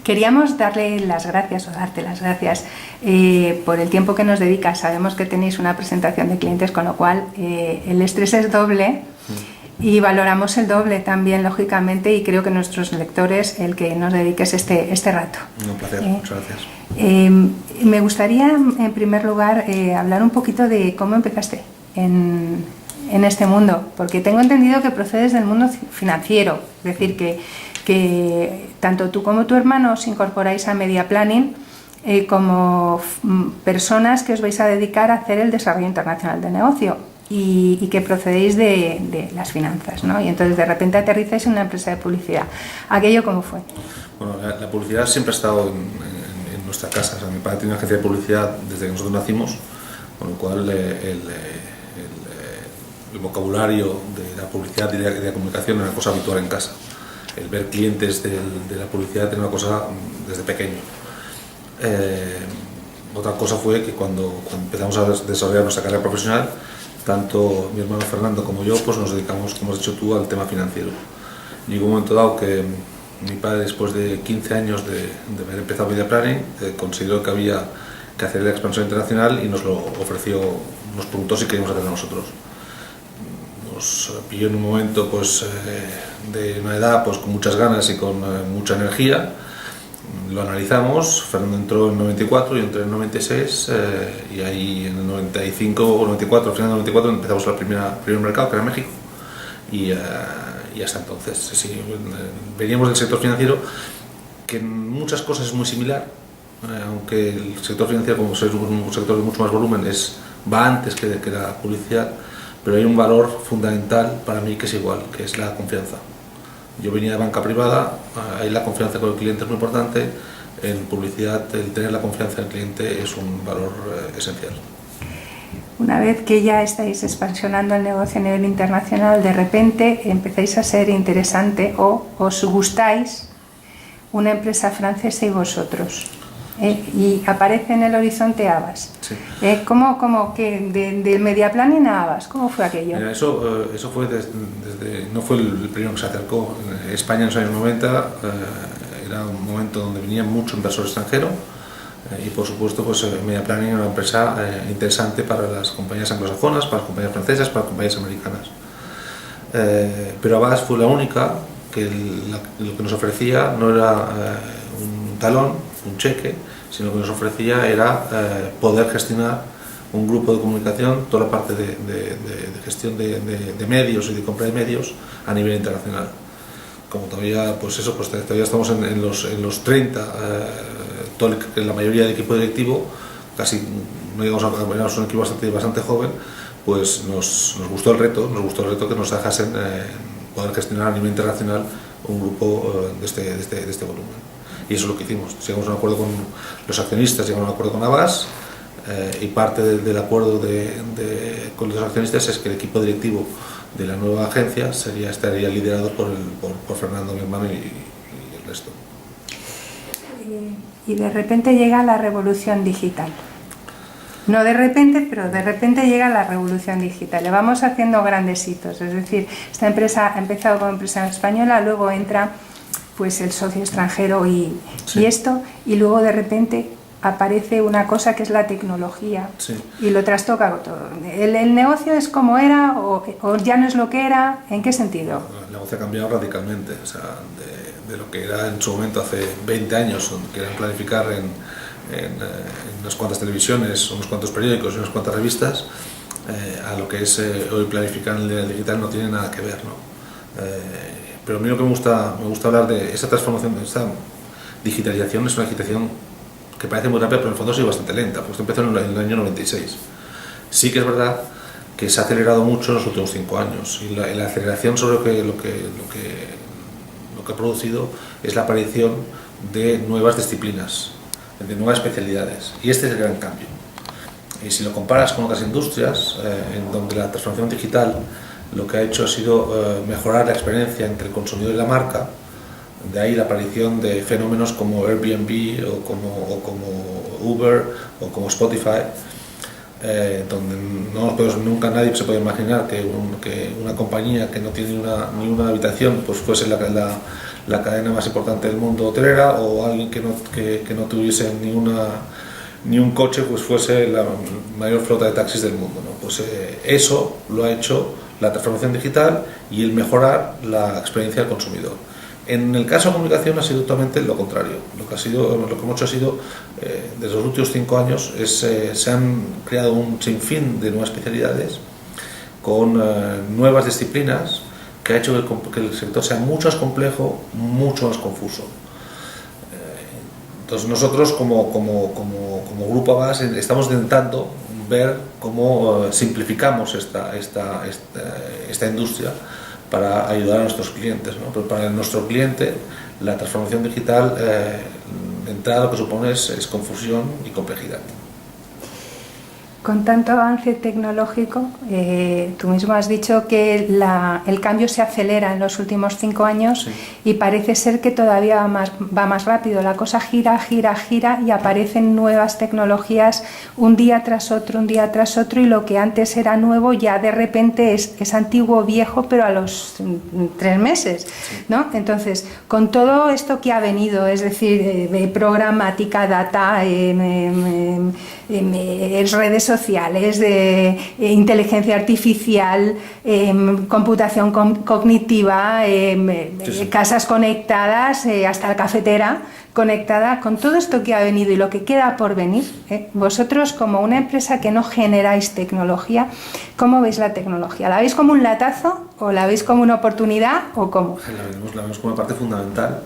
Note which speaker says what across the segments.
Speaker 1: Queríamos darle las gracias o darte las gracias por el tiempo que nos dedicas. Sabemos que tenéis una presentación de clientes, con lo cual el estrés es doble y valoramos el doble también, lógicamente, y creo que nuestros lectores el que nos dediques este rato.
Speaker 2: Un placer, muchas gracias.
Speaker 1: Me gustaría, en primer lugar, hablar un poquito de cómo empezaste en este mundo, porque tengo entendido que procedes del mundo financiero, es decir, que tanto tú como tu hermano os incorporáis a Media Planning como personas que os vais a dedicar a hacer el desarrollo internacional del negocio y que procedéis de las finanzas, ¿no? Y entonces de repente aterrizáis en una empresa de publicidad. ¿Aquello cómo fue?
Speaker 2: Bueno, la publicidad siempre ha estado en nuestra casa. O sea, mi padre tiene una agencia de publicidad desde que nosotros nacimos, con lo cual el vocabulario de la publicidad y de la comunicación era una cosa habitual en casa. El ver clientes de la publicidad era una cosa desde pequeño. Otra cosa fue que cuando empezamos a desarrollar nuestra carrera profesional, tanto mi hermano Fernando como yo pues nos dedicamos, como has dicho tú, al tema financiero. Llegó un momento dado que mi padre, después de 15 años de haber empezado Media Planning, consideró que había que hacer la expansión internacional y nos lo ofreció, nos preguntó si queríamos hacerlo nosotros. Nos pilló en un momento pues, de una edad pues, con muchas ganas y con mucha energía. Lo analizamos, Fernando entró en 94, yo entré en 96 y ahí en el 95 o 94, al final del 94 empezamos el primer mercado, que era México, y hasta entonces sí, veníamos del sector financiero, que en muchas cosas es muy similar, aunque el sector financiero, como es un sector de mucho más volumen, va antes que la publicidad, pero hay un valor fundamental para mí que es igual, que es la confianza. Yo venía de banca privada, ahí la confianza con el cliente es muy importante, en publicidad el tener la confianza en el cliente es un valor esencial.
Speaker 1: Una vez que ya estáis expansionando el negocio a nivel internacional, de repente empezáis a ser interesante o os gustáis una empresa francesa y vosotros. Y aparece en el horizonte Havas.
Speaker 2: Sí.
Speaker 1: ¿Cómo que de Media Planning a Havas? ¿Cómo fue aquello?
Speaker 2: Mira, eso fue no fue el primero que se acercó. En España en los años 90 era un momento donde venía mucho inversor extranjero y por supuesto pues Media Planning era una empresa interesante para las compañías anglosajonas, para las compañías francesas, para las compañías americanas. Pero Havas fue la única que lo que nos ofrecía no era un talón, un cheque, sino que nos ofrecía era poder gestionar un grupo de comunicación, toda la parte de gestión de medios y de compra de medios a nivel internacional. Como todavía, pues eso, pues todavía estamos en los 30, la mayoría del equipo directivo, casi no llegamos a éramos un equipo bastante joven, pues nos gustó el reto que nos dejasen poder gestionar a nivel internacional un grupo de este volumen. Y eso es lo que hicimos. Llegamos a un acuerdo con los accionistas, llegamos a un acuerdo con Havas y parte del acuerdo con los accionistas es que el equipo directivo de la nueva agencia estaría liderado por Fernando, mi hermano y el resto.
Speaker 1: Y de repente llega la revolución digital. No de repente, pero de repente llega la revolución digital. Le vamos haciendo grandes hitos. Es decir, esta empresa ha empezado como empresa española, luego entra pues el socio extranjero y esto, y luego de repente aparece una cosa que es la tecnología y lo trastoca todo. ¿El negocio es como era o ya no es lo que era? ¿En qué sentido?
Speaker 2: El negocio ha cambiado radicalmente, o sea, de lo que era en su momento hace 20 años, donde querían planificar en unas cuantas televisiones, unos cuantos periódicos y unas cuantas revistas, a lo que es hoy planificar en el digital no tiene nada que ver, ¿no? Pero a mí lo que me gusta hablar de esta transformación, de esta digitalización, es una digitalización que parece muy rápida, pero en el fondo ha sido bastante lenta, porque esto empezó en el año 96. Sí que es verdad que se ha acelerado mucho en los últimos 5 años, y la aceleración sobre lo que ha producido es la aparición de nuevas disciplinas, de nuevas especialidades, y este es el gran cambio. Y si lo comparas con otras industrias, en donde la transformación digital lo que ha hecho ha sido mejorar la experiencia entre el consumidor y la marca, de ahí la aparición de fenómenos como Airbnb o como Uber o como Spotify. donde nunca nadie se puede imaginar que una compañía que no tiene ni una habitación pues fuese la cadena más importante del mundo hotelera, o alguien que no tuviese ni un coche pues fuese la mayor flota de taxis del mundo, ¿no? Pues eso lo ha hecho la transformación digital y el mejorar la experiencia del consumidor. En el caso de comunicación ha sido totalmente lo contrario. Lo que hemos hecho ha sido, desde los últimos 5 años, se han creado un sinfín de nuevas especialidades con nuevas disciplinas que ha hecho que el sector sea mucho más complejo, mucho más confuso. Entonces nosotros como Grupo Avast estamos intentando ver cómo simplificamos esta industria para ayudar a nuestros clientes, ¿no? Pero para nuestro cliente la transformación digital de entrada lo que supone es confusión y complejidad.
Speaker 1: Con tanto avance tecnológico, tú mismo has dicho que el cambio se acelera en los últimos 5 años, sí. Y parece ser que todavía va más rápido. La cosa gira y aparecen nuevas tecnologías un día tras otro, y lo que antes era nuevo ya de repente es antiguo, viejo, pero a los 3 meses, ¿no? Entonces, con todo esto que ha venido, es decir, programática, data, redes sociales, de inteligencia artificial, computación cognitiva, sí. Casas conectadas, hasta la cafetera conectada, con todo esto que ha venido y lo que queda por venir, vosotros como una empresa que no generáis tecnología, ¿cómo veis la tecnología? ¿La veis como un latazo o la veis como una oportunidad o cómo?
Speaker 2: La vemos como una parte fundamental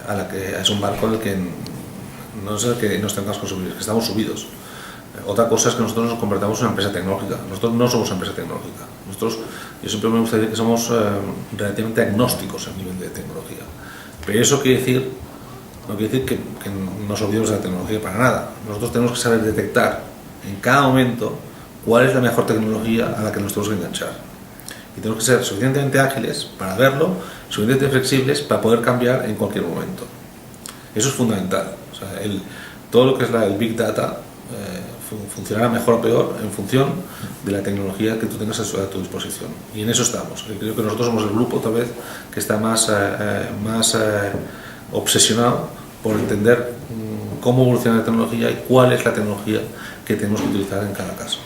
Speaker 2: a la que es un barco en el que no es el que nos tengamos que subir, es que estamos subidos. Otra cosa es que nosotros nos convertamos en una empresa tecnológica. Nosotros no somos una empresa tecnológica. Yo siempre me gusta decir que somos relativamente agnósticos a nivel de tecnología. Pero eso no quiere decir que nos olvidemos de la tecnología para nada. Nosotros tenemos que saber detectar en cada momento cuál es la mejor tecnología a la que nos tenemos que enganchar. Y tenemos que ser suficientemente ágiles para verlo, suficientemente flexibles para poder cambiar en cualquier momento. Eso es fundamental. O sea, todo lo que es el Big Data funcionará mejor o peor en función de la tecnología que tú tengas a tu disposición. Y en eso estamos. Creo que nosotros somos el grupo, tal vez, que está más obsesionado por entender cómo evoluciona la tecnología y cuál es la tecnología que tenemos que utilizar en cada caso.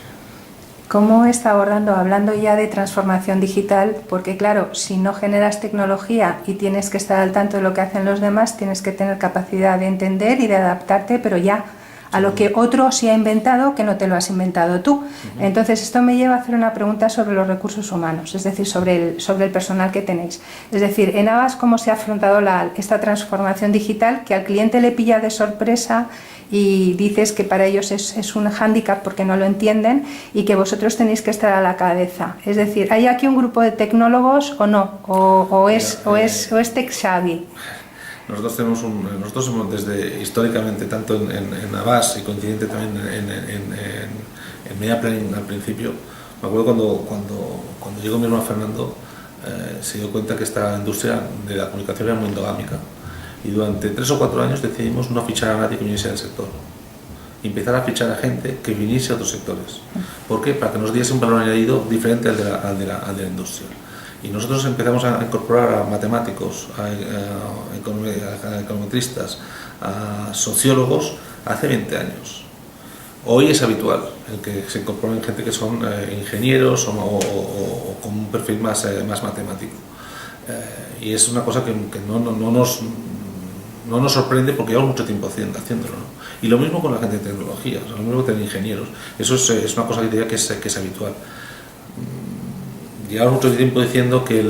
Speaker 1: ¿Cómo está abordando, hablando ya de transformación digital? Porque claro, si no generas tecnología y tienes que estar al tanto de lo que hacen los demás, tienes que tener capacidad de entender y de adaptarte, pero ya a lo que otro se ha inventado que no te lo has inventado tú. Entonces esto me lleva a hacer una pregunta sobre los recursos humanos, es decir, sobre el personal que tenéis. Es decir, en Avast, ¿cómo se ha afrontado esta transformación digital que al cliente le pilla de sorpresa y dices que para ellos es un hándicap porque no lo entienden y que vosotros tenéis que estar a la cabeza? Es decir, ¿hay aquí un grupo de tecnólogos o no? ¿O es tech savvy?
Speaker 2: Nosotros hemos desde históricamente, tanto en Avast y coincidente también en Media Planning al principio. Me acuerdo cuando llegó mi hermano Fernando, se dio cuenta que esta industria de la comunicación era muy endogámica, y durante 3 o 4 años decidimos no fichar a nadie que viniese del sector y empezar a fichar a gente que viniese a otros sectores. ¿Por qué? Para que nos diese un valor añadido diferente al de la industria. Y nosotros empezamos a incorporar a matemáticos, a econometristas, a sociólogos hace 20 años. Hoy es habitual el que se incorporen gente que son ingenieros o con un perfil más matemático. Y es una cosa que no nos sorprende porque llevamos mucho tiempo haciéndolo, ¿no? Y lo mismo con la gente de tecnología, o sea, lo mismo que tener ingenieros. Eso es una cosa que diría que es habitual. Llevamos mucho tiempo diciendo que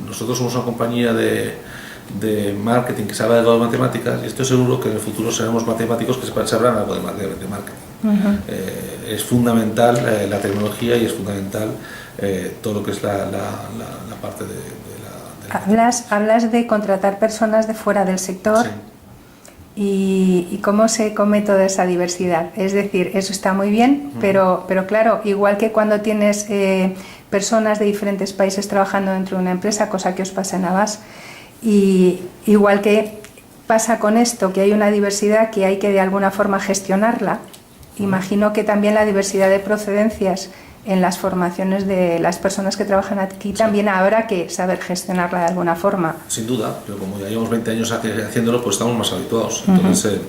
Speaker 2: nosotros somos una compañía de marketing que sabe algo de matemáticas, y estoy seguro que en el futuro seremos matemáticos que sabrán algo de marketing. Es fundamental la tecnología y es fundamental todo lo que es la parte de
Speaker 1: Hablas de contratar personas de fuera del sector. Sí. ¿Y cómo se come toda esa diversidad? Es decir, eso está muy bien, pero claro, igual que cuando tienes personas de diferentes países trabajando dentro de una empresa, cosa que os pasa en Avast, y igual que pasa con esto, que hay una diversidad que hay que de alguna forma gestionarla, imagino que también la diversidad de procedencias en las formaciones de las personas que trabajan aquí también habrá que saber gestionarla de alguna forma.
Speaker 2: Sin duda, pero como ya llevamos 20 años haciéndolo, pues estamos más habituados. Entonces,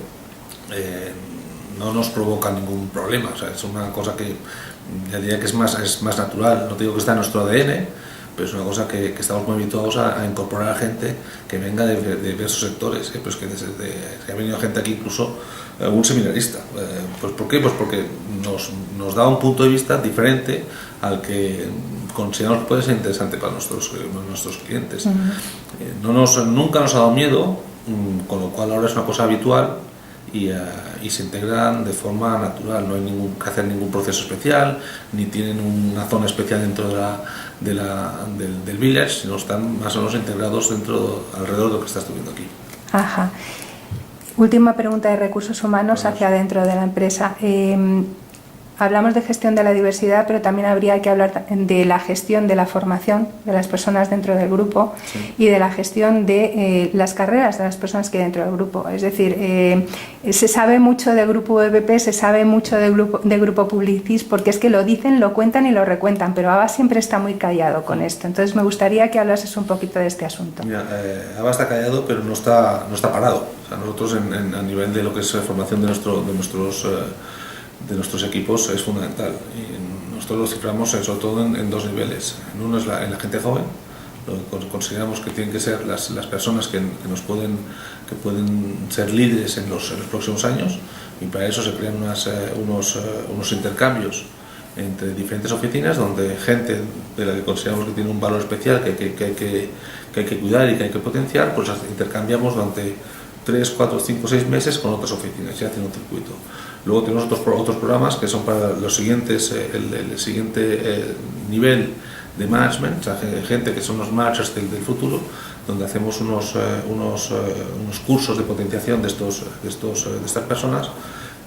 Speaker 2: no nos provoca ningún problema. O sea, es una cosa que ya diría que es más natural. No te digo que está en nuestro ADN, pero es una cosa que estamos muy habituados a incorporar a gente que venga de diversos sectores. Pues que ha venido gente aquí, incluso un seminarista. Pues ¿por qué? Pues porque nos da un punto de vista diferente al que consideramos que puede ser interesante para nuestros clientes. Nunca nos ha dado miedo, con lo cual ahora es una cosa habitual y se integran de forma natural. No hay que hacer ningún proceso especial, ni tienen una zona especial dentro del village, sino están más o menos integrados alrededor de lo que estás viendo aquí.
Speaker 1: Ajá. Última pregunta de recursos humanos hacia dentro de la empresa. Hablamos de gestión de la diversidad, pero también habría que hablar de la gestión de la formación de las personas dentro del grupo y de la gestión de las carreras de las personas que hay dentro del grupo. Es decir, se sabe mucho del grupo EBP, se sabe mucho de grupo Publicis, porque es que lo dicen, lo cuentan y lo recuentan, pero ABA siempre está muy callado con esto. Entonces me gustaría que hablases un poquito de este asunto.
Speaker 2: Mira, ABA está callado, pero no está parado. O sea, nosotros a nivel de lo que es la formación de nuestros equipos es fundamental, y nosotros lo ciframos sobre todo en dos niveles. En uno es en la gente joven. Lo que consideramos que tienen que ser las personas que pueden ser líderes en los próximos años, y para eso se crean unos intercambios entre diferentes oficinas, donde gente de la que consideramos que tiene un valor especial que hay que cuidar y que hay que potenciar, pues las intercambiamos durante 3, 4, 5, 6 meses con otras oficinas, ya haciendo un circuito. Luego tenemos otros programas que son para los siguientes, el siguiente nivel de management, o sea, gente que son los managers del futuro, donde hacemos unos cursos de potenciación de estas personas,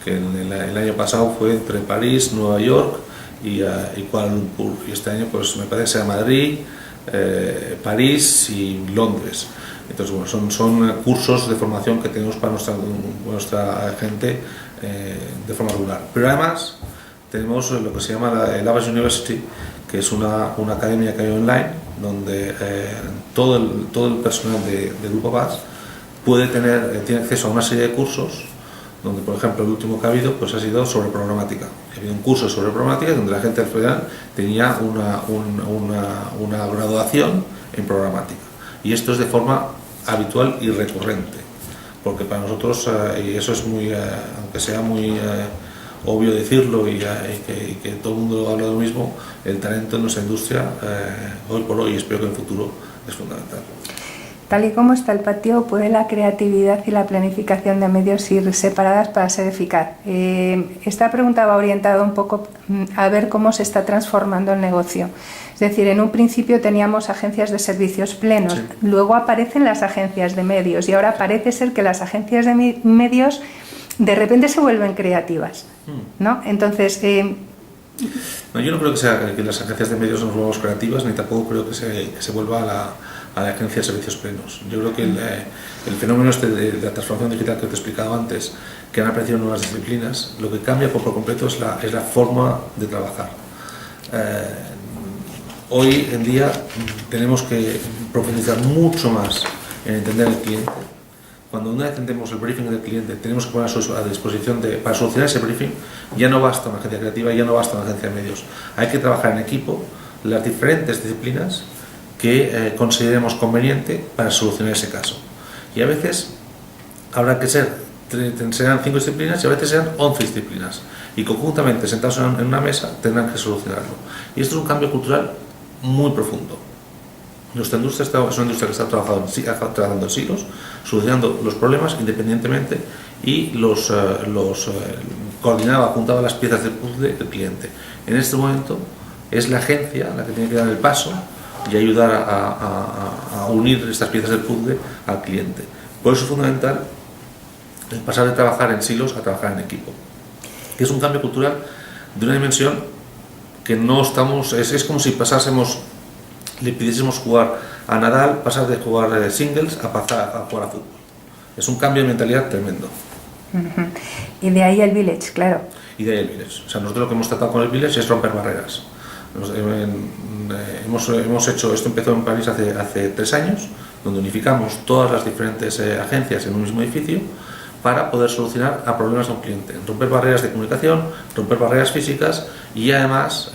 Speaker 2: que el año pasado fue entre París, Nueva York y Kuala Lumpur, y este año pues me parece a Madrid, París y Londres. Entonces, bueno, son cursos de formación que tenemos para nuestra gente de forma regular. Pero además tenemos lo que se llama el Abbas University, que es una academia que hay online, donde todo el personal de Grupo Abbas tiene acceso a una serie de cursos, donde, por ejemplo, el último que ha habido pues ha sido sobre programática. Ha habido un curso sobre programática donde la gente al final tenía una graduación en programática. Y esto es de forma habitual y recurrente, porque para nosotros, y eso es muy, aunque sea muy obvio decirlo y que todo el mundo habla de lo mismo, el talento en nuestra industria, hoy por hoy, y espero que en el futuro, es fundamental.
Speaker 1: Tal y como está el patio, ¿puede la creatividad y la planificación de medios ir separadas para ser eficaz? Esta pregunta va orientada un poco a ver cómo se está transformando el negocio. Es decir, en un principio teníamos agencias de servicios plenos, sí. Luego aparecen las agencias de medios, y ahora parece ser que las agencias de medios de repente se vuelven creativas, ¿no? Entonces,
Speaker 2: no, yo no creo que las agencias de medios nos volvamos creativas, ni tampoco creo que se vuelva a la agencia de servicios plenos. Yo creo que el fenómeno de la transformación digital que te he explicado antes, que han aparecido nuevas disciplinas, lo que cambia por completo es la forma de trabajar. Hoy en día tenemos que profundizar mucho más en entender al cliente. Cuando una vez entendemos el briefing del cliente, tenemos que poner a disposición para solucionar ese briefing. Ya no basta una agencia creativa, ya no basta una agencia de medios. Hay que trabajar en equipo las diferentes disciplinas que consideremos conveniente para solucionar ese caso. Y a veces habrá que serán 5 disciplinas y a veces serán 11 disciplinas. Y conjuntamente, sentados en una mesa, tendrán que solucionarlo. Y esto es un cambio cultural muy profundo. Nuestra industria es una industria que está trabajando en silos, solucionando los problemas independientemente, y coordinaba, juntaba las piezas del puzzle del cliente. En este momento es la agencia la que tiene que dar el paso y ayudar a unir estas piezas del puzzle al cliente. Por eso es fundamental el pasar de trabajar en silos a trabajar en equipo. Es un cambio cultural de una dimensión que no estamos... Es como si le pidiésemos jugar a Nadal, pasar de jugar singles a pasar a jugar a fútbol. Es un cambio de mentalidad tremendo.
Speaker 1: Y de ahí el Village, claro.
Speaker 2: Y de ahí el Village. O sea, nosotros lo que hemos tratado con el Village es romper barreras. Hemos hecho, esto empezó en París hace 3 años, donde unificamos todas las diferentes agencias en un mismo edificio para poder solucionar a problemas de un cliente, romper barreras de comunicación, romper barreras físicas y además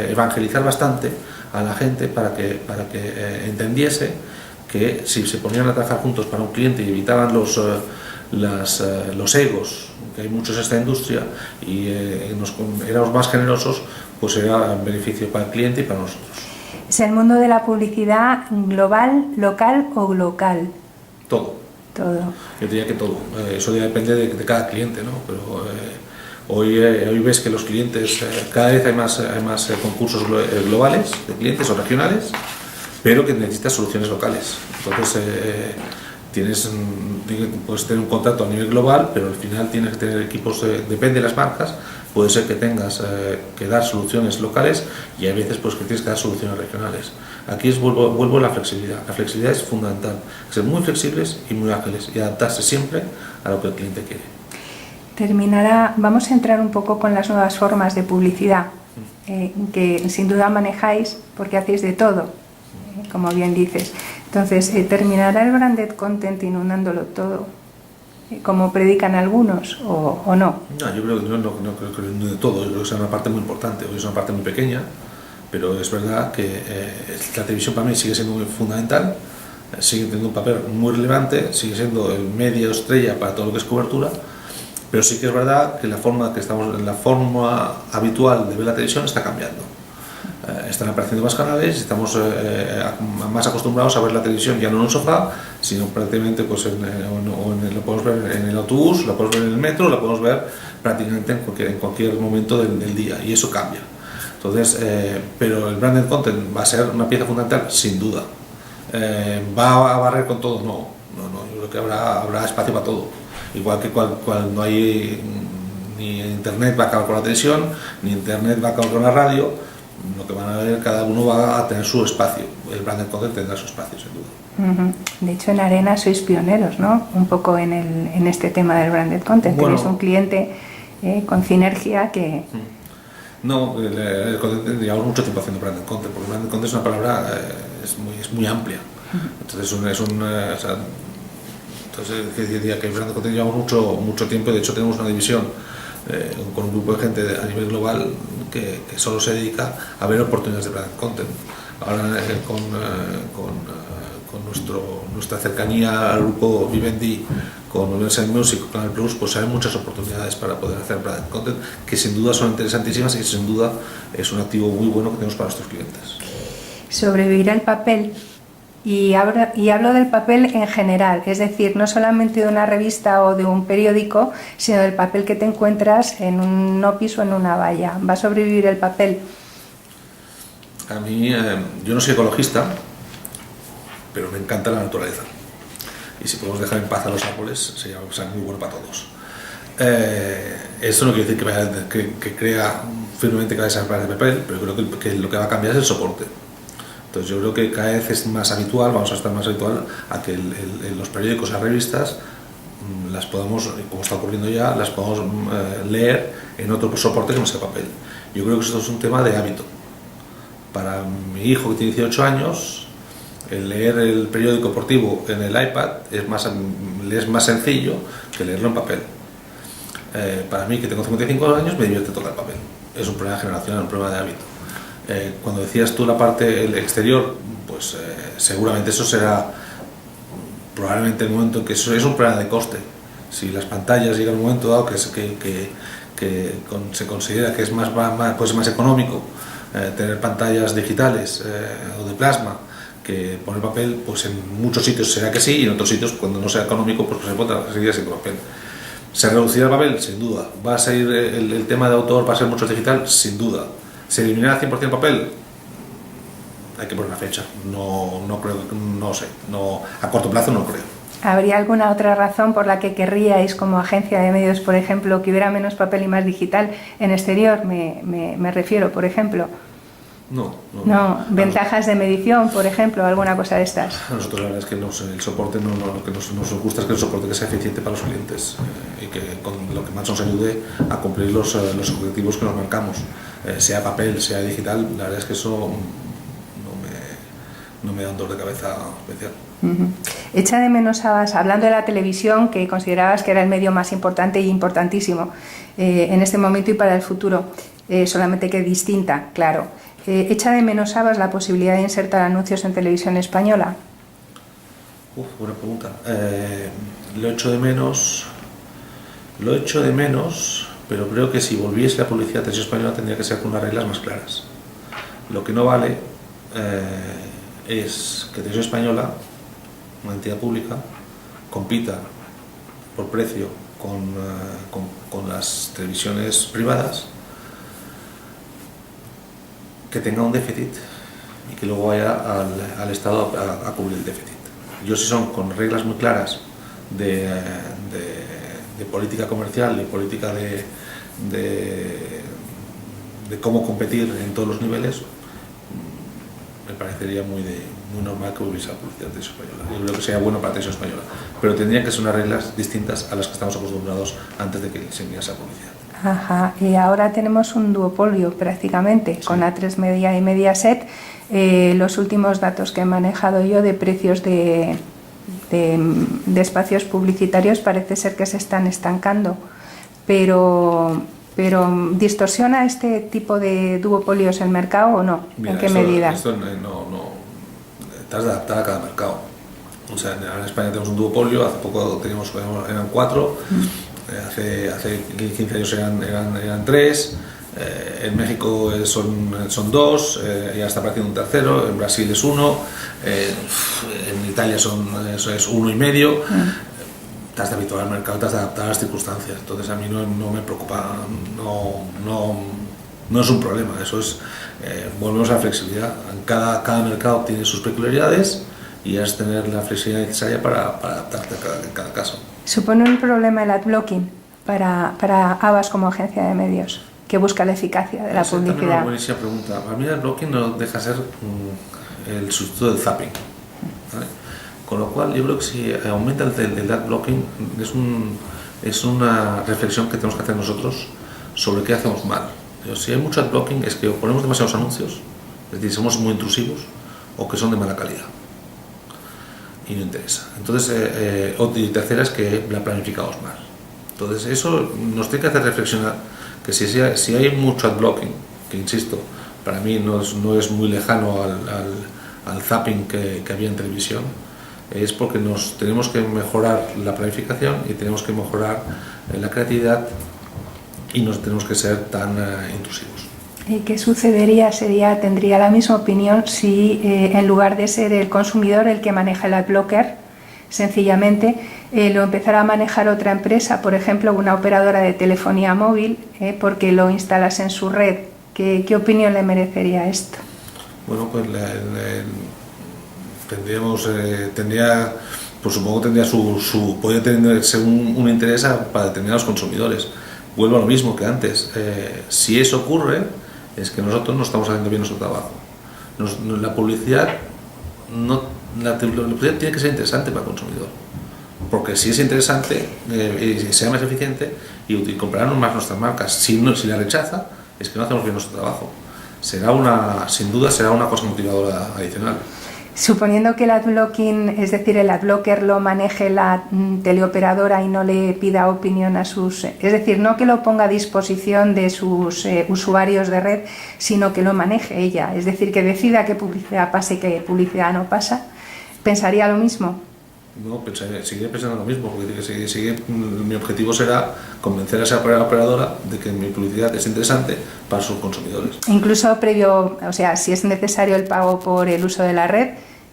Speaker 2: evangelizar bastante a la gente para que entendiese que si se ponían a trabajar juntos para un cliente y evitaban los egos, que hay muchos en esta industria, y éramos más generosos, pues era un beneficio para el cliente y para nosotros.
Speaker 1: ¿Es el mundo de la publicidad global, local o local?
Speaker 2: Todo. Yo diría que todo. Eso ya depende de cada cliente, ¿no? Pero hoy ves que los clientes, cada vez hay más concursos globales de clientes o regionales, pero que necesitas soluciones locales. Entonces puedes tener un contrato a nivel global, pero al final tienes que tener equipos, depende de las marcas, puede ser que tengas que dar soluciones locales y hay veces pues que tienes que dar soluciones regionales. Aquí vuelvo a la flexibilidad. La flexibilidad es fundamental, ser muy flexibles y muy ágiles y adaptarse siempre a lo que el cliente quiere.
Speaker 1: Vamos a entrar un poco con las nuevas formas de publicidad, que sin duda manejáis porque hacéis de todo, como bien dices. Entonces, ¿terminará el branded content inundándolo todo, como predican algunos, o no?
Speaker 2: No, yo creo que no creo que lo inunde todo. Yo creo que es una parte muy importante. Hoy es una parte muy pequeña, pero es verdad que la televisión para mí sigue siendo muy fundamental, sigue teniendo un papel muy relevante, sigue siendo el medio estrella para todo lo que es cobertura, pero sí que es verdad que la forma habitual de ver la televisión está cambiando. Están apareciendo más canales, estamos más acostumbrados a ver la televisión ya no en un sofá, sino prácticamente pues lo podemos ver en el autobús, lo podemos ver en el metro, lo podemos ver prácticamente en cualquier momento del día, y eso cambia. Entonces, pero el branded content va a ser una pieza fundamental, sin duda. ¿Va a barrer con todo? No, yo creo que habrá espacio para todo. Igual que cuando hay ni Internet va a acabar con la televisión, ni Internet va a acabar con la radio. Lo que van a ver, cada uno va a tener su espacio. El branded content tendrá su espacio, sin duda.
Speaker 1: De hecho, en Arena sois pioneros, ¿no? Un poco en este tema del branded content. Bueno, tenéis un cliente con sinergia que...
Speaker 2: No, el content, llevamos mucho tiempo haciendo branded content, porque branded content es una palabra es muy amplia. Entonces, entonces diría que el branded content llevamos mucho tiempo. De hecho, tenemos una división con un grupo de gente a nivel global que solo se dedica a ver oportunidades de branded content. Ahora con nuestra cercanía al grupo Vivendi, con Universal Music, con Canal Plus, pues hay muchas oportunidades para poder hacer branded content que sin duda son interesantísimas y sin duda es un activo muy bueno que tenemos para nuestros clientes.
Speaker 1: Sobrevivirá el papel. Y hablo del papel en general, es decir, no solamente de una revista o de un periódico, sino del papel que te encuentras en un Nopis o en una valla. ¿Va a sobrevivir el papel?
Speaker 2: A mí, yo no soy ecologista, pero me encanta la naturaleza. Y si podemos dejar en paz a los árboles, sería muy bueno para todos. Esto no quiere decir que crea firmemente que vaya a ser de papel, pero creo que lo que va a cambiar es el soporte. Entonces yo creo que cada vez es más habitual, vamos a estar más habitual a que los periódicos, las revistas, las podamos, como está ocurriendo ya, las podamos leer en otro soporte que no sea papel. Yo creo que esto es un tema de hábito. Para mi hijo que tiene 18 años, el leer el periódico deportivo en el iPad es más sencillo que leerlo en papel. Para mí, que tengo 55 años, me divierte tocar papel. Es un problema generacional, un problema de hábito. Cuando decías tú la parte el exterior, pues seguramente eso será probablemente el momento en que eso es un problema de coste. Si las pantallas llegan a un momento dado que se considera que es más económico tener pantallas digitales o de plasma que poner papel, pues en muchos sitios será que sí, y en otros sitios, cuando no sea económico, pues se podrá seguir siendo papel. ¿Se reducirá el papel? Sin duda. ¿Va a seguir el tema de autor, va a ser mucho digital? Sin duda. ¿Se eliminará 100% el papel? Hay que poner una fecha. No creo, no sé. A corto plazo no creo.
Speaker 1: ¿Habría alguna otra razón por la que querríais, como agencia de medios, por ejemplo, que hubiera menos papel y más digital en exterior? Me refiero, por ejemplo. No, ventajas de medición, por ejemplo, alguna cosa de estas.
Speaker 2: A nosotros la verdad es que el soporte, lo que nos gusta es que el soporte que sea eficiente para los clientes y que con lo que más nos ayude a cumplir los objetivos que nos marcamos, sea papel, sea digital. La verdad es que eso no me da un dolor de cabeza especial.
Speaker 1: Echa de menos, hablando de la televisión, que considerabas que era el medio más importante y importantísimo en este momento y para el futuro, solamente que distinta, claro. ¿Echa de menos la posibilidad de insertar anuncios en televisión española?
Speaker 2: Buena pregunta. Lo echo de menos, pero creo que si volviese la publicidad de televisión española tendría que ser con unas reglas más claras. Lo que no vale es que televisión española, una entidad pública, compita por precio con las televisiones privadas, que tenga un déficit y que luego vaya al Estado a cubrir el déficit. Yo, si son con reglas muy claras de política comercial y política de cómo competir en todos los niveles, me parecería muy normal que hubiese la publicidad de televisión española. Yo creo que sería bueno para la televisión española, pero tendrían que ser unas reglas distintas a las que estamos acostumbrados antes de que se enviase la publicidad.
Speaker 1: Ajá, y ahora tenemos un duopolio prácticamente, sí, con A3 Media y Mediaset. Los últimos datos que he manejado yo de precios de espacios publicitarios parece ser que se están estancando, pero ¿distorsiona este tipo de duopolios el mercado o no?
Speaker 2: Mira,
Speaker 1: ¿en qué medida?
Speaker 2: Esto no te has de adaptar a cada mercado. O sea, en España tenemos un duopolio, hace poco eran 4. Hace 15 años eran 3, en México son 2, ya está apareciendo un tercero, en Brasil es 1, en Italia es 1,5. Te has de habituar al mercado, te has de adaptar a las circunstancias. Entonces a mí no me preocupa, no es un problema. Eso es, volvemos a la flexibilidad. Cada mercado tiene sus peculiaridades y has de tener la flexibilidad necesaria para adaptarte a cada caso.
Speaker 1: ¿Supone un problema el adblocking para Havas como agencia de medios, que busca la eficacia de la publicidad?
Speaker 2: Es una buenísima pregunta. Para mí el adblocking no deja de ser el sustituto del zapping, ¿vale? Con lo cual yo creo que si aumenta el adblocking es una reflexión que tenemos que hacer nosotros sobre qué hacemos mal. Si hay mucho adblocking es que o ponemos demasiados anuncios, es decir, somos muy intrusivos, o que son de mala calidad y no interesa. Entonces, y tercera es que la planificamos mal. Entonces, eso nos tiene que hacer reflexionar que si hay mucho adblocking, que insisto, para mí no es muy lejano al zapping que había en televisión, es porque tenemos que mejorar la planificación y tenemos que mejorar la creatividad y no tenemos que ser tan intrusivos.
Speaker 1: ¿Qué sucedería? ¿Tendría la misma opinión si en lugar de ser el consumidor el que maneja el adblocker, sencillamente lo empezara a manejar otra empresa, por ejemplo una operadora de telefonía móvil, porque lo instalas en su red? ¿Qué opinión le merecería esto?
Speaker 2: Bueno, pues tendría, pues supongo que podría tener un interés para determinados consumidores. Vuelvo a lo mismo que antes. Si eso ocurre, es que nosotros no estamos haciendo bien nuestro trabajo. La publicidad tiene que ser interesante para el consumidor, porque si es interesante y sea más eficiente y comprarán más nuestras marcas. Si la rechaza, es que no hacemos bien nuestro trabajo. Sin duda será una cosa motivadora adicional.
Speaker 1: Suponiendo que el adblocking, es decir, el adblocker lo maneje la teleoperadora y no le pida opinión a es decir, no que lo ponga a disposición de sus usuarios de red, sino que lo maneje ella, es decir, que decida qué publicidad pasa y qué publicidad no pasa, ¿pensaría lo mismo?
Speaker 2: No, seguiré pensando lo mismo, porque mi objetivo será convencer a esa operadora de que mi publicidad es interesante para sus consumidores.
Speaker 1: Incluso previo, o sea, si es necesario el pago por el uso de la red,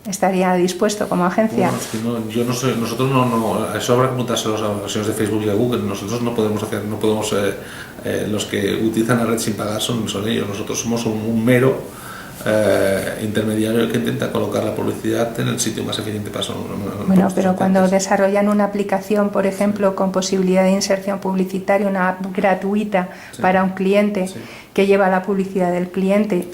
Speaker 1: ¿estaría dispuesto como agencia?
Speaker 2: Bueno, es que nosotros no, eso habrá que preguntárselo a los señores de Facebook y de Google. Nosotros no podemos los que utilizan la red sin pagar son ellos. Nosotros somos un mero intermediario que intenta colocar la publicidad en el sitio más eficiente para eso.
Speaker 1: Bueno, pero cuando desarrollan una aplicación, por ejemplo, con posibilidad de inserción publicitaria, una app gratuita para un cliente que lleva la publicidad del cliente,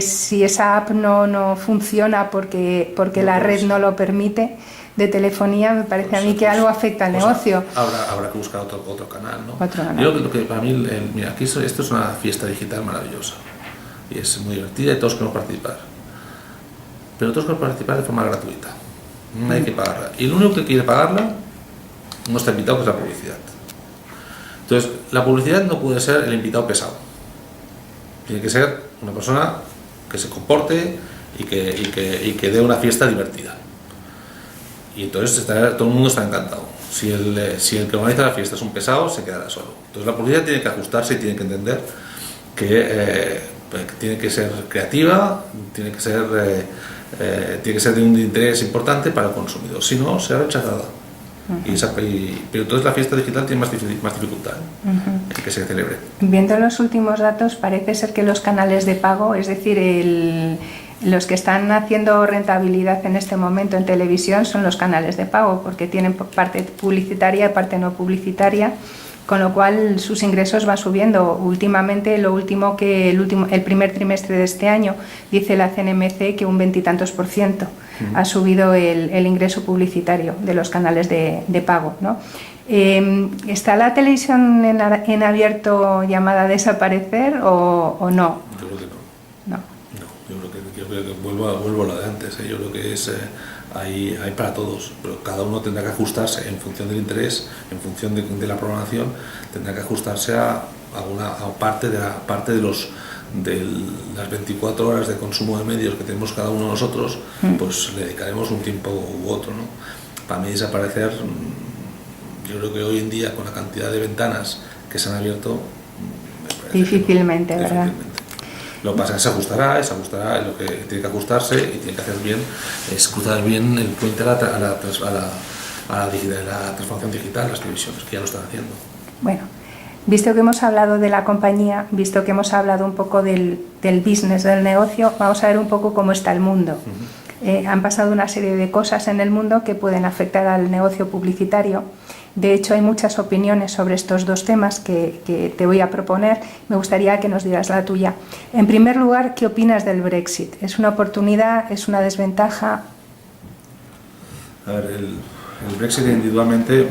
Speaker 1: si esa app no funciona porque la red no lo permite, de telefonía, me parece a mí que algo afecta al negocio.
Speaker 2: Habrá que buscar otro canal, ¿no?
Speaker 1: Otro canal.
Speaker 2: Yo creo que para mí, mira, aquí esto es una fiesta digital maravillosa y es muy divertida y todos queremos participar. Pero todos queremos participar de forma gratuita, no hay que pagarla. Y el único que quiere pagarla no está invitado, que es la publicidad. Entonces, la publicidad no puede ser el invitado pesado. Tiene que ser una persona que se comporte y que dé una fiesta divertida. Y entonces todo el mundo está encantado. Si el que organiza la fiesta es un pesado, se quedará solo. Entonces la publicidad tiene que ajustarse y tiene que entender que tiene que ser creativa, tiene que ser de un interés importante para el consumidor. Si no, será rechazada. Pero entonces la fiesta digital tiene más dificultad en que se celebre.
Speaker 1: Viendo los últimos datos, parece ser que los canales de pago, es decir, los que están haciendo rentabilidad en este momento en televisión son los canales de pago, porque tienen parte publicitaria y parte no publicitaria, con lo cual sus ingresos van subiendo. Últimamente, el primer trimestre de este año, dice la CNMC que un 20 y tantos % ha subido el ingreso publicitario de los canales de pago, ¿no? ¿Está la televisión en abierto llamada a desaparecer o no?
Speaker 2: Yo creo que no.
Speaker 1: No.
Speaker 2: Yo creo que vuelvo a lo de antes. Yo creo que hay para todos, pero cada uno tendrá que ajustarse en función del interés, en función de la programación, tendrá que ajustarse a parte de las 24 horas de consumo de medios que tenemos cada uno de nosotros, pues le dedicaremos un tiempo u otro, ¿no? Para mí desaparecer, yo creo que hoy en día con la cantidad de ventanas que se han abierto,
Speaker 1: difícilmente, ¿verdad?
Speaker 2: Lo que pasa es que se ajustará lo que tiene que ajustarse y tiene que hacer bien, es cruzar bien el puente a la transformación digital, las televisiones, que ya lo están haciendo.
Speaker 1: Bueno, visto que hemos hablado de la compañía, visto que hemos hablado un poco del business, del negocio, vamos a ver un poco cómo está el mundo. Han pasado una serie de cosas en el mundo que pueden afectar al negocio publicitario. De hecho, hay muchas opiniones sobre estos dos temas que te voy a proponer. Me gustaría que nos dieras la tuya. En primer lugar, ¿qué opinas del Brexit? ¿Es una oportunidad? ¿Es una desventaja?
Speaker 2: A ver, el Brexit individualmente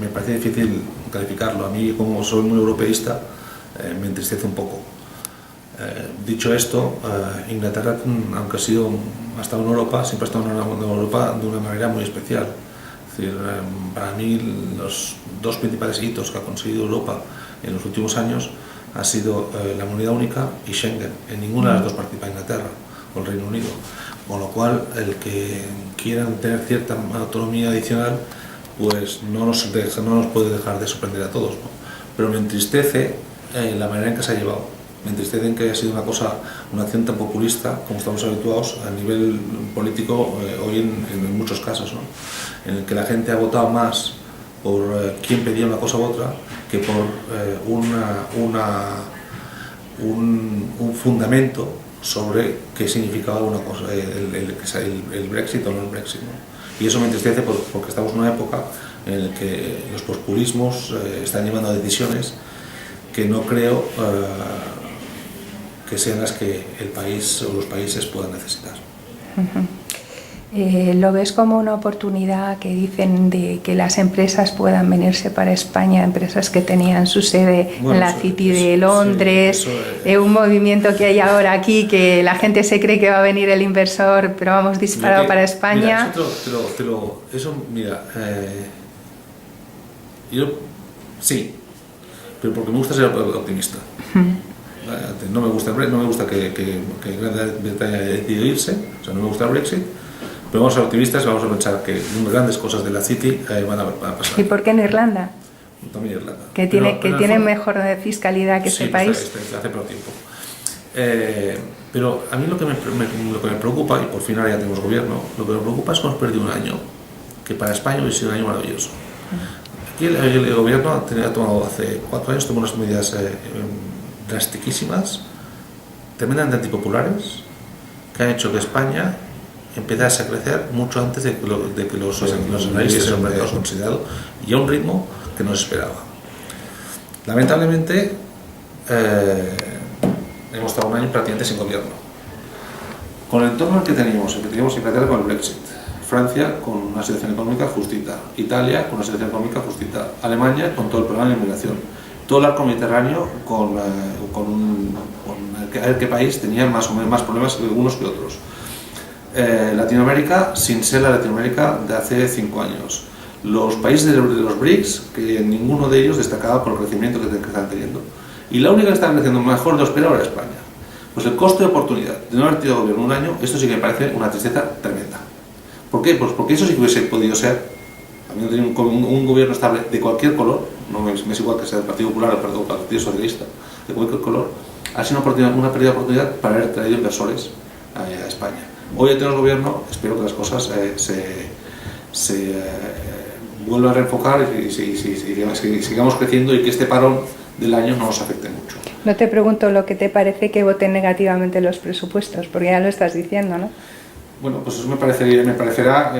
Speaker 2: me parece difícil calificarlo. A mí, como soy muy europeísta, me entristece un poco. Dicho esto, Inglaterra, aunque ha estado en Europa, siempre ha estado en Europa de una manera muy especial. Es decir, para mí los dos principales hitos que ha conseguido Europa en los últimos años ha sido la moneda única y Schengen. En ninguna de las dos participa Inglaterra o el Reino Unido, con lo cual el que quieran tener cierta autonomía adicional pues no nos puede dejar de sorprender a todos, ¿no? Pero me entristece la manera en que se ha llevado. Me entristece en que haya sido una acción tan populista como estamos habituados a nivel político hoy en muchos casos, ¿no? En el que la gente ha votado más por quién pedía una cosa u otra que por un fundamento sobre qué significaba una cosa, el Brexit o no el Brexit, ¿no? Y eso me entristece porque estamos en una época en la que los populismos están llevando a decisiones que no creo que sean las que el país o los países puedan necesitar.
Speaker 1: ¿Lo ves como una oportunidad que dicen de que las empresas puedan venirse para España, empresas que tenían su sede en la City de Londres, un movimiento que hay ahora aquí, que la gente se cree que va a venir el inversor, pero vamos disparado para España?
Speaker 2: Yo sí, pero porque me gusta ser optimista. No me gusta que Gran Bretaña haya decidido irse, o sea, no me gusta el Brexit, pero vamos a ser optimistas y vamos a pensar que grandes cosas de la City van a pasar.
Speaker 1: ¿Y por qué en Irlanda?
Speaker 2: También Irlanda.
Speaker 1: Que tiene mejor fiscalidad que ese país.
Speaker 2: Sí, hace poco tiempo. Pero a mí lo que me preocupa, y por fin ahora ya tenemos gobierno, lo que me preocupa es que hemos perdido un año, que para España hubiese sido un año maravilloso. Aquí el gobierno ha tomado hace 4 años tomó unas medidas drastiquísimas, tremendamente antipopulares, que han hecho que España empezase a crecer mucho antes de que los analistas han considerado, y a un ritmo que no se esperaba. Lamentablemente, hemos estado un año prácticamente sin gobierno. Con el entorno que teníamos Inglaterra con el Brexit, Francia con una situación económica justita, Italia con una situación económica justita, Alemania con todo el problema de la inmigración, todo el arco mediterráneo con a ver qué país tenía más o menos más problemas unos que otros. Latinoamérica sin ser la Latinoamérica de hace 5 años. Los países de los BRICS, que ninguno de ellos destacaba por el crecimiento que están teniendo. Y la única que está creciendo mejor de lo esperado era España. Pues el coste de oportunidad de no haber tenido gobierno un año, esto sí que me parece una tristeza tremenda. ¿Por qué? Pues porque eso sí que hubiese podido ser, habiendo tenido un gobierno estable de cualquier color, no me es igual que sea del Partido Popular o del Partido Socialista, de cualquier color, ha sido una pérdida de oportunidad para haber traído inversores a España. Hoy tenemos gobierno, espero que las cosas se vuelvan a reenfocar y sigamos creciendo y que este parón del año no nos afecte mucho.
Speaker 1: No te pregunto lo que te parece que voten negativamente los presupuestos, porque ya lo estás diciendo, ¿no?
Speaker 2: Bueno, pues eso me parecerá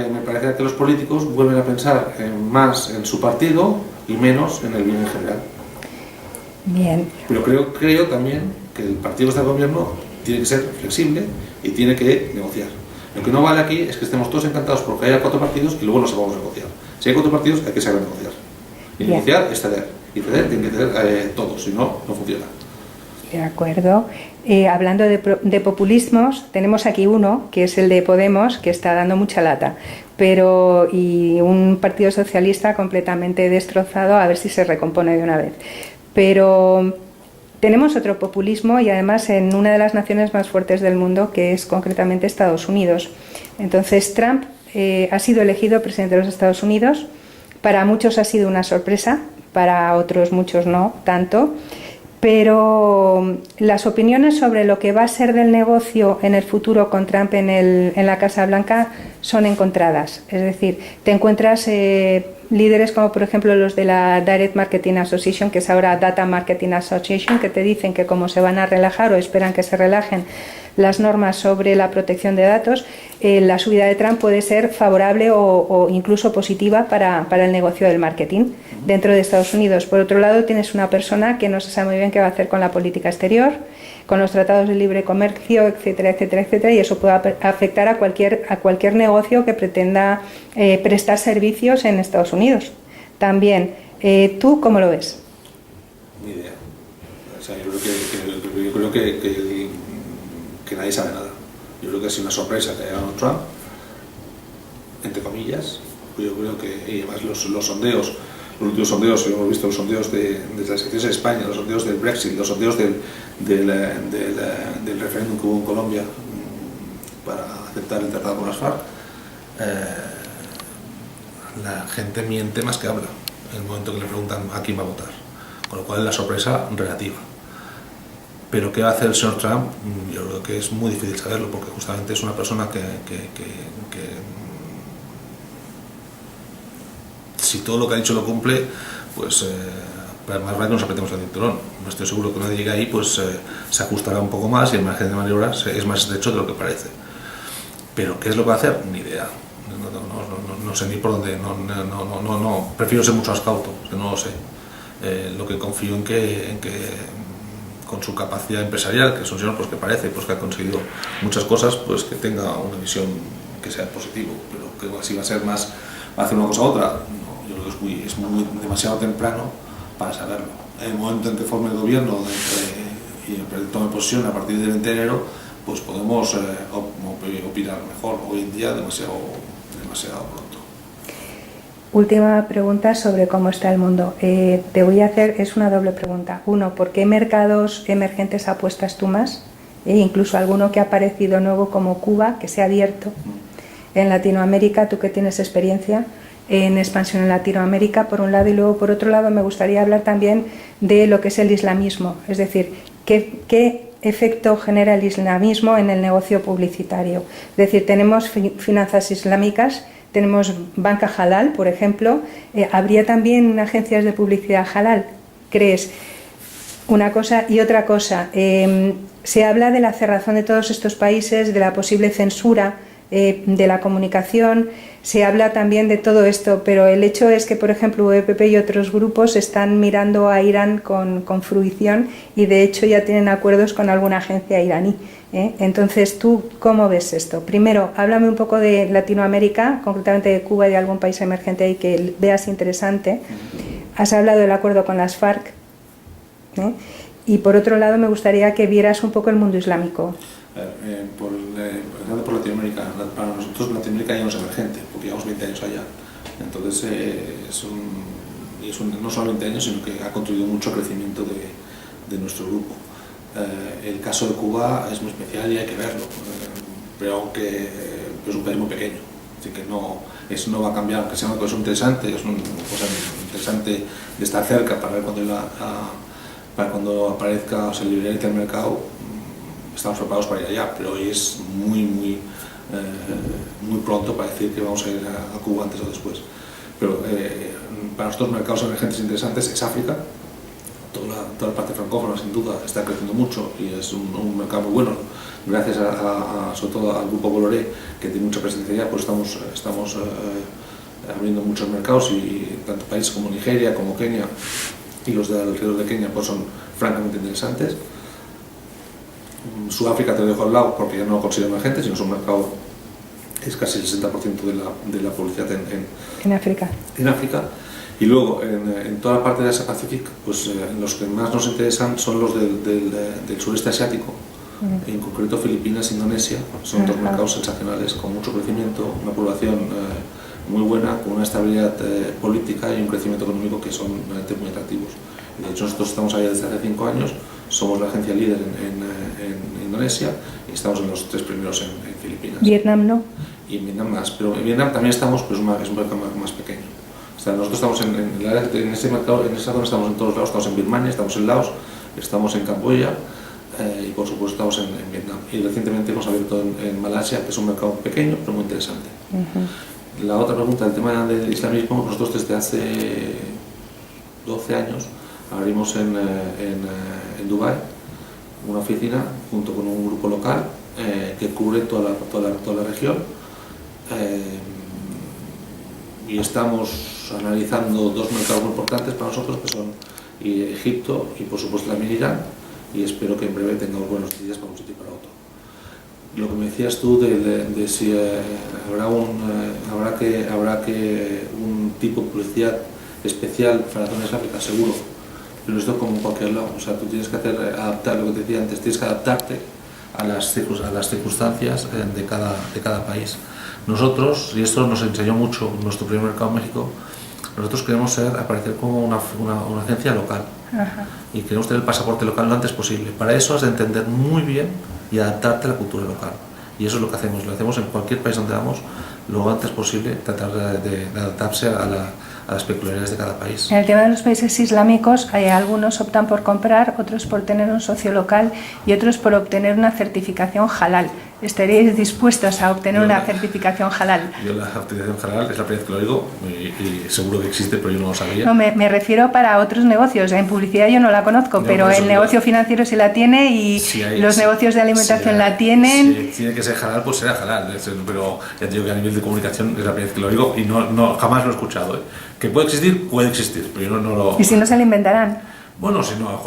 Speaker 2: que los políticos vuelven a pensar más en su partido y menos en el bien en general.
Speaker 1: Bien.
Speaker 2: Pero creo también que el partido que está en el gobierno tiene que ser flexible y tiene que negociar. Lo que no vale aquí es que estemos todos encantados porque haya 4 partidos y luego no sepamos negociar. Si hay 4 partidos hay que saber negociar. Y negociar es ceder. Y ceder tiene que ceder todos, si no, no funciona.
Speaker 1: De acuerdo. Hablando de populismos, tenemos aquí uno, que es el de Podemos, que está dando mucha lata, y un Partido Socialista completamente destrozado, a ver si se recompone de una vez. Pero tenemos otro populismo, y además en una de las naciones más fuertes del mundo, que es concretamente Estados Unidos. Entonces, Trump ha sido elegido presidente de los Estados Unidos. Para muchos ha sido una sorpresa, para otros muchos no tanto. Pero las opiniones sobre lo que va a ser del negocio en el futuro con Trump en la Casa Blanca son encontradas. Es decir, te encuentras líderes como por ejemplo los de la Direct Marketing Association, que es ahora Data Marketing Association, que te dicen que como se van a relajar o esperan que se relajen las normas sobre la protección de datos, la subida de Trump puede ser favorable o incluso positiva para el negocio del marketing dentro de Estados Unidos. Por otro lado, tienes una persona que no se sabe muy bien qué va a hacer con la política exterior, con los tratados de libre comercio, etcétera, etcétera, etcétera, y eso puede afectar a cualquier negocio que pretenda prestar servicios en Estados Unidos. También, ¿tú cómo lo ves?
Speaker 2: Ni idea. O sea, yo creo que nadie sabe nada. Yo creo que ha sido una sorpresa que haya ganado Trump, entre comillas. Yo creo que, y además los sondeos, los últimos sondeos, hemos visto los sondeos de las elecciones en España, los sondeos del Brexit, los sondeos del referéndum que hubo en Colombia para aceptar el tratado con las FARC. La gente miente más que habla en el momento que le preguntan a quién va a votar, con lo cual es la sorpresa relativa. Pero qué va a hacer el señor Trump, yo creo que es muy difícil saberlo, porque justamente es una persona que si todo lo que ha dicho lo cumple, pues más vale que nos apretemos el cinturón. No estoy seguro que nadie llegue ahí, pues se ajustará un poco más y el margen de maniobra es más estrecho de lo que parece. Pero ¿qué es lo que va a hacer? Ni idea. No sé ni por dónde. No. Prefiero ser mucho más cauto, que no lo sé. Lo que confío en que con su capacidad empresarial, que es un señor pues, que parece pues, que ha conseguido muchas cosas, pues que tenga una visión que sea positivo, pero que si va a ser más, va a hacer una cosa u otra, no, yo creo que es demasiado temprano para saberlo. En el momento en que forme el gobierno y tome posesión a partir del 20 de enero, pues podemos opinar mejor. Hoy en día demasiado pronto.
Speaker 1: Última pregunta sobre cómo está el mundo. Te voy a hacer, es una doble pregunta. Uno, ¿por qué mercados emergentes apuestas tú más? Incluso alguno que ha aparecido nuevo como Cuba, que se ha abierto. En Latinoamérica, tú que tienes experiencia en expansión en Latinoamérica, por un lado, y luego por otro lado me gustaría hablar también de lo que es el islamismo. Es decir, ¿qué efecto genera el islamismo en el negocio publicitario? Es decir, tenemos finanzas islámicas, tenemos banca halal, por ejemplo. ¿Habría también agencias de publicidad halal? ¿Crees? Una cosa y otra cosa. Se habla de la cerrazón de todos estos países, de la posible censura de la comunicación, se habla también de todo esto, pero el hecho es que, por ejemplo, UEPP y otros grupos están mirando a Irán con fruición y de hecho ya tienen acuerdos con alguna agencia iraní. Entonces, ¿tú cómo ves esto? Primero, háblame un poco de Latinoamérica, concretamente de Cuba y de algún país emergente ahí que veas interesante. Has hablado del acuerdo con las FARC. Y por otro lado, me gustaría que vieras un poco el mundo islámico.
Speaker 2: Por Latinoamérica, para nosotros Latinoamérica ya no es emergente, porque llevamos 20 años allá. Entonces, no solo 20 años, sino que ha contribuido mucho al crecimiento de nuestro grupo. El caso de Cuba es muy especial y hay que verlo, pero aunque es un país muy pequeño, así que eso no va a cambiar, aunque sea una cosa interesante, es una cosa interesante de estar cerca para ver cuando aparezca o se liberalice el mercado. Estamos preparados para ir allá, pero hoy es muy pronto para decir que vamos a ir a Cuba antes o después. Pero para nosotros mercados emergentes interesantes es África. Toda la parte francófona sin duda está creciendo mucho y es un mercado muy bueno. Gracias sobre todo al grupo Bolloré, que tiene mucha presencia allá, pues estamos abriendo muchos mercados y tanto países como Nigeria, como Kenia y los de alrededor de Kenia pues son francamente interesantes. Sudáfrica te lo dejo al lado porque ya no lo considero emergente, sino es un mercado, es casi el 60% de la publicidad
Speaker 1: en África.
Speaker 2: En África. Y luego en toda la parte de Asia-Pacífico, pues los que más nos interesan son los del sureste asiático, en concreto Filipinas, Indonesia. Son dos mercados sensacionales con mucho crecimiento, una población muy buena, con una estabilidad política y un crecimiento económico que son realmente muy atractivos. De hecho, nosotros estamos allá desde hace 5 años, somos la agencia líder en Indonesia y estamos en los 3 primeros en Filipinas.
Speaker 1: Vietnam no.
Speaker 2: Y en Vietnam más, pero en Vietnam también estamos, pero es un mercado más pequeño. O sea, nosotros estamos en ese mercado, en esa zona estamos en todos lados, estamos en Birmania, estamos en Laos, estamos en Camboya y por supuesto estamos en Vietnam. Y recientemente hemos abierto en Malasia, que es un mercado pequeño pero muy interesante. La otra pregunta, el tema del islamismo, nosotros desde hace 12 años abrimos en Dubái una oficina junto con un grupo local que cubre toda la región y estamos analizando 2 mercados muy importantes para nosotros que son Egipto y por supuesto también Irán, y espero que en breve tengamos buenos días para un sitio y para otro. Lo que me decías tú de si habrá que un tipo de publicidad especial para la zona de África, seguro, pero esto como en cualquier lado, o sea, tú tienes que adaptar lo que te decía antes, tienes que adaptarte a las circunstancias de cada país. Nosotros, y esto nos enseñó mucho nuestro primer mercado en México, nosotros queremos aparecer como una agencia local. Ajá. Y queremos tener el pasaporte local lo antes posible. Para eso has de entender muy bien y adaptarte a la cultura local. Y eso es lo que hacemos. Lo hacemos en cualquier país donde vamos, lo antes posible, tratar de adaptarse a las peculiaridades de cada país.
Speaker 1: En el tema de los países islámicos, algunos optan por comprar, otros por tener un socio local y otros por obtener una certificación halal. ¿Estaríais dispuestos a obtener una certificación halal?
Speaker 2: Yo la certificación halal es la primera vez que lo digo y seguro que existe, pero yo no lo sabía.
Speaker 1: No, me refiero para otros negocios. En publicidad yo no la conozco, pero el negocio financiero sí la tiene y los negocios de alimentación la tienen.
Speaker 2: Si tiene que ser halal, pues será halal. Pero ya te digo que a nivel de comunicación es la primera vez que lo digo y jamás lo he escuchado. Que puede existir, pero yo no lo...
Speaker 1: ¿Y si no se lo inventarán?
Speaker 2: Bueno, si no,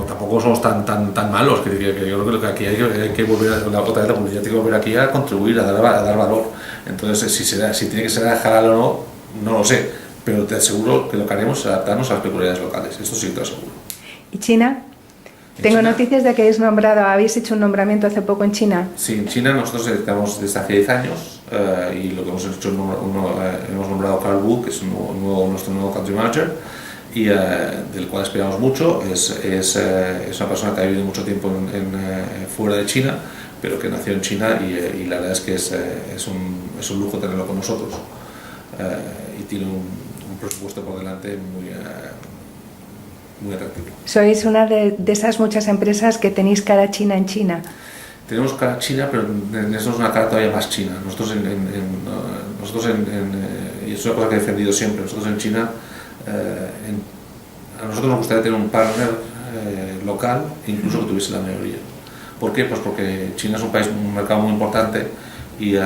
Speaker 2: tampoco somos tan malos, que yo creo que aquí hay que volver otra vez la publicidad tiene que volver aquí a contribuir, a dar valor. Entonces, si tiene que ser halal o no lo sé, pero te aseguro que lo que haremos es adaptarnos a las peculiaridades locales, esto sí te lo aseguro.
Speaker 1: ¿Y China? Tengo noticias de que habéis hecho un nombramiento hace poco en China.
Speaker 2: Sí, en China nosotros estamos desde hace 10 años y lo que hemos hecho hemos nombrado a Carl Wu, que es nuestro nuevo country manager, y del cual esperamos mucho. Es una persona que ha vivido mucho tiempo fuera de China, pero que nació en China y la verdad es que es un lujo tenerlo con nosotros y tiene un presupuesto por delante muy atractivo.
Speaker 1: Sois una de esas muchas empresas que tenéis cara china en China.
Speaker 2: Tenemos cara china, pero en eso es una cara todavía más china. Nosotros y es una cosa que he defendido siempre, nosotros en China, a nosotros nos gustaría tener un partner local, incluso que tuviese la mayoría. ¿Por qué? Pues porque China es un mercado muy importante y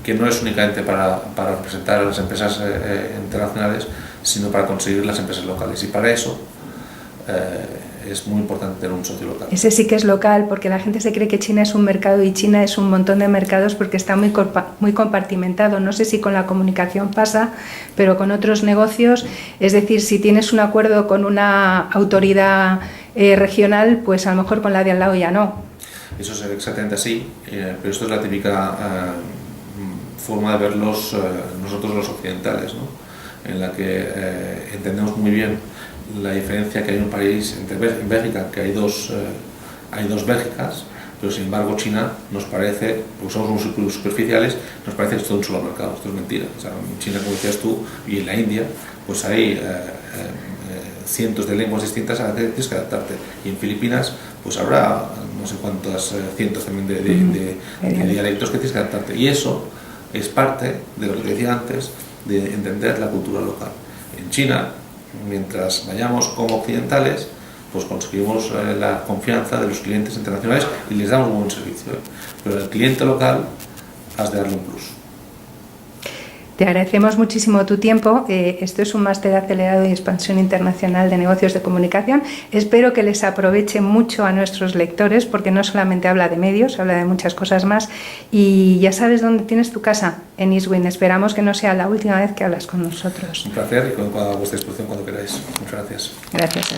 Speaker 2: que no es únicamente para representar a las empresas internacionales, sino para conseguir las empresas locales. Y para eso es muy importante tener un socio local.
Speaker 1: Ese sí que es local, porque la gente se cree que China es un mercado y China es un montón de mercados porque está muy compartimentado. No sé si con la comunicación pasa, pero con otros negocios, es decir, si tienes un acuerdo con una autoridad regional, pues a lo mejor con la de al lado ya no.
Speaker 2: Eso es exactamente así, pero esto es la típica forma de verlos nosotros los occidentales, ¿no? En la que entendemos muy bien la diferencia que hay en un país, en Bélgica, que hay dos Bélgicas, pero sin embargo China nos parece, porque somos muy superficiales, nos parece que es todo un solo mercado. Esto es mentira. O sea, en China, como decías tú, y en la India, pues hay cientos de lenguas distintas a las que tienes que adaptarte. Y en Filipinas, pues habrá no sé cuántas cientos también de dialectos que tienes que adaptarte. Y eso es parte de lo que te decía antes, de entender la cultura local. En China, mientras vayamos como occidentales, pues conseguimos la confianza de los clientes internacionales y les damos un buen servicio. Pero al cliente local has de darle un plus.
Speaker 1: Te agradecemos muchísimo tu tiempo. Esto es un máster acelerado de expansión internacional de negocios de comunicación. Espero que les aproveche mucho a nuestros lectores, porque no solamente habla de medios, habla de muchas cosas más. Y ya sabes dónde tienes tu casa, en Eastwind. Esperamos que no sea la última vez que hablas con nosotros.
Speaker 2: Un placer y a vuestra disposición cuando queráis. Muchas gracias.
Speaker 1: Gracias.